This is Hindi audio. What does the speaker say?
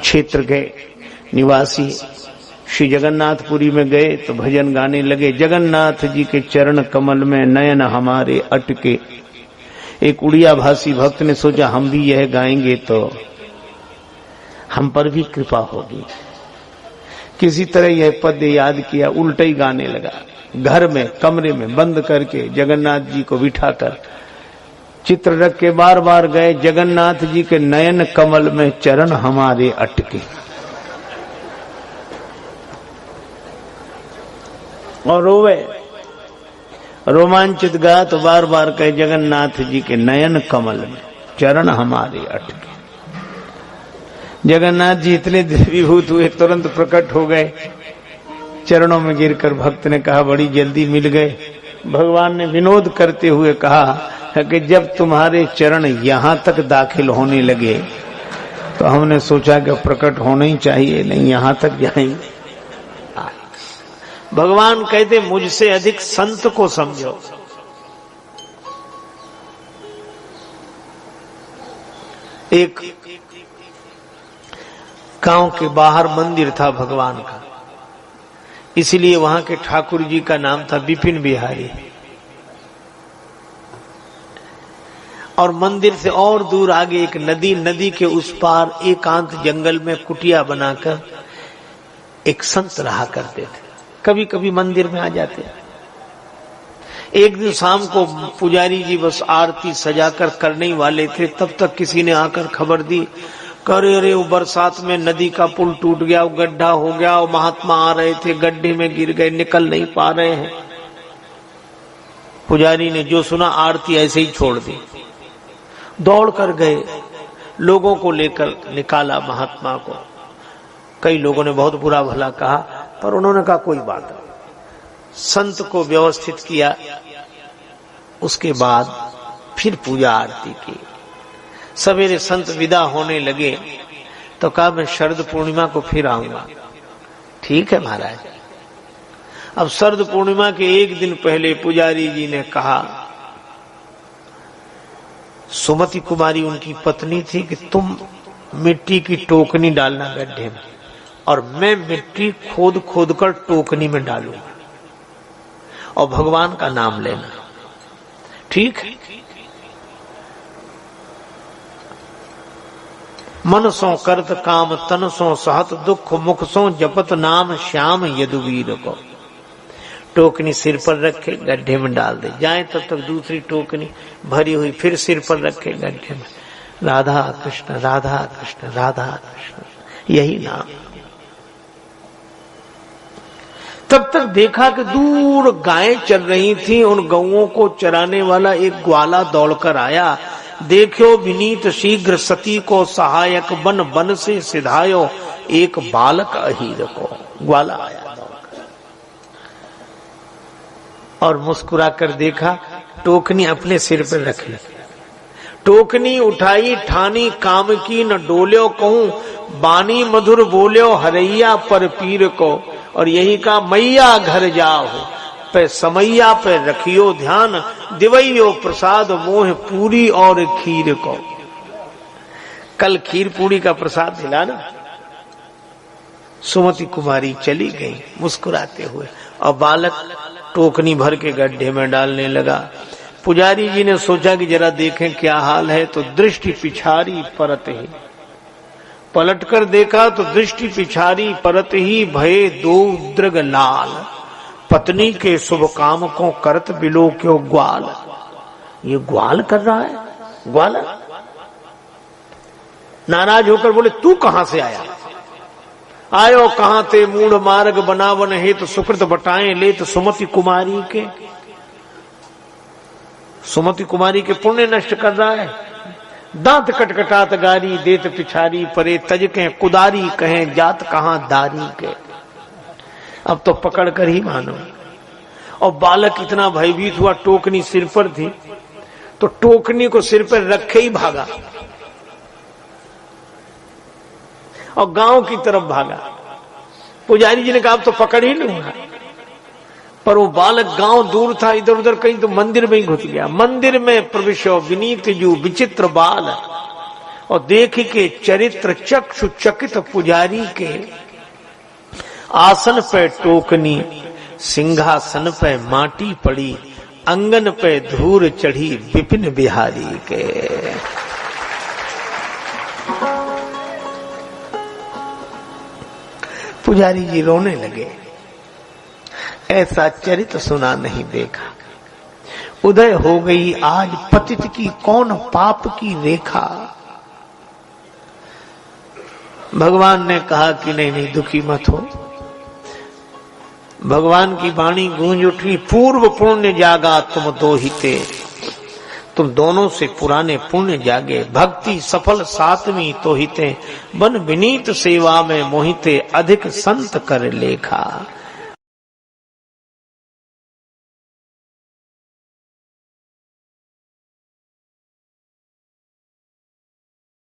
क्षेत्र के निवासी श्री जगन्नाथपुरी में गए तो भजन गाने लगे। जगन्नाथ जी के चरण कमल में नयन हमारे अटके। एक उड़िया भाषी भक्त ने सोचा हम भी यह गाएंगे तो हम पर भी कृपा होगी। किसी तरह यह पद याद किया, उल्टा ही गाने लगा। घर में कमरे में बंद करके जगन्नाथ जी को बिठाकर चित्र रख के बार बार गए, जगन्नाथ जी के नयन कमल में चरण हमारे अटके। और रोवे, रोमांचित गा तो बार बार कहे, जगन्नाथ जी के नयन कमल में चरण हमारे अटके। जगन्नाथ जी इतने द्रवीभूत हुए, तुरंत प्रकट हो गए। चरणों में गिरकर भक्त ने कहा बड़ी जल्दी मिल गए। भगवान ने विनोद करते हुए कहा कि जब तुम्हारे चरण यहां तक दाखिल होने लगे तो हमने सोचा कि प्रकट होना ही चाहिए, नहीं यहां तक जाएंगे। भगवान कहते मुझसे अधिक संत को समझो। एक गांव के बाहर मंदिर था भगवान का, इसलिए वहां के ठाकुर जी का नाम था विपिन बिहारी। और मंदिर से और दूर आगे एक नदी, नदी के उस पार एकांत जंगल में कुटिया बनाकर एक संत रहा करते थे। कभी कभी मंदिर में आ जाते। एक दिन शाम को पुजारी जी बस आरती सजाकर करने ही वाले थे, तब तक किसी ने आकर खबर दी, करे रे वो बरसात में नदी का पुल टूट गया, वो गड्ढा हो गया, वो महात्मा आ रहे थे गड्ढे में गिर गए, निकल नहीं पा रहे हैं। पुजारी ने जो सुना आरती ऐसे ही छोड़ दी, दौड़ कर गए, लोगों को लेकर निकाला महात्मा को। कई लोगों ने बहुत बुरा भला कहा, पर उन्होंने कहा कोई बात नहीं। संत को व्यवस्थित किया, उसके बाद फिर पूजा आरती की। सवेरे संत विदा होने लगे तो कहा मैं शरद पूर्णिमा को फिर आऊंगा। ठीक है महाराज। अब शरद पूर्णिमा के एक दिन पहले पुजारी जी ने कहा, सुमति कुमारी उनकी पत्नी थी, कि तुम मिट्टी की टोकनी डालना गड्ढे में और मैं मिट्टी खोद खोद कर टोकनी में डालूंगा और भगवान का नाम लेना। ठीक है। मन सो करत काम तन सो सहत दुख मुख सो जपत नाम श्याम यदुवीर को। टोकनी सिर पर रखे गड्ढे में डाल दे, जाए तब तक दूसरी टोकनी भरी हुई फिर सिर पर रखे गड्ढे में, राधा कृष्ण राधा कृष्ण राधा कृष्ण, यही नाम। तब तक देखा कि दूर गायें चल रही थी, उन गौओं को चराने वाला एक ग्वाला दौड़कर आया। देखो विनीत शीघ्र सती को सहायक बन बन से सिधायो एक बालक अहीर को। ग्वाला आया दौड़कर और मुस्कुराकर देखा, टोकनी अपने सिर पर रख ली। टोकनी उठाई ठानी काम की न डोल्यो कहूं, बानी मधुर बोल्यो हरैया पर पीर को। और यही कहा मैया घर जाओ पे समैया पे रखियो ध्यान, दिवैयो प्रसाद मोह पूरी और खीर को। कल खीर पूरी का प्रसाद दिलाना। सुमति कुमारी चली गई मुस्कुराते हुए और बालक टोकनी भर के गड्ढे में डालने लगा। पुजारी जी ने सोचा कि जरा देखें क्या हाल है, तो दृष्टि पिछारी परत ही, पलटकर देखा तो दृष्टि पिछारी परत ही भये दो दृग लाल, पत्नी के शुभ काम को करत बिलो क्यों ग्वाल। ये ग्वाल कर रहा है, ग्वाला। नाराज होकर बोले तू कहां से आया? आयो कहां ते मूढ़ मार्ग बनावन हे, तो सुकृत बटाएं ले तो सुमति कुमारी के। सुमति कुमारी के पुण्य नष्ट कर रहा है। दांत कटकटात गारी देत पिछारी परे, तज के कुदारी कहें जात कहां दारी के। अब तो पकड़ कर ही मानो। और बालक इतना भयभीत हुआ, टोकनी सिर पर थी तो टोकनी को सिर पर रखे ही भागा और गांव की तरफ भागा। पुजारी जी ने कहा अब तो पकड़ ही लूंगा, पर वो बालक गांव दूर था, इधर उधर कहीं तो मंदिर में ही घुस गया। मंदिर में प्रविशो विनीत जू विचित्र बाल, और देख के चरित्र चक्षु चकित पुजारी के, आसन पे टोकनी सिंहासन पे माटी पड़ी, अंगन पे धूल चढ़ी विपिन बिहारी के। पुजारी जी रोने लगे, ऐसा चरित्र सुना नहीं देखा। उदय हो गई आज पतित की कौन पाप की रेखा। भगवान ने कहा कि नहीं नहीं दुखी मत हो। भगवान की वाणी गूंज उठी, पूर्व पुण्य जागा तुम दो हिते, तुम दोनों से पुराने पुण्य जागे। भक्ति सफल सातवीं तो हिते, बन विनीत सेवा में मोहिते, अधिक संत कर लेखा।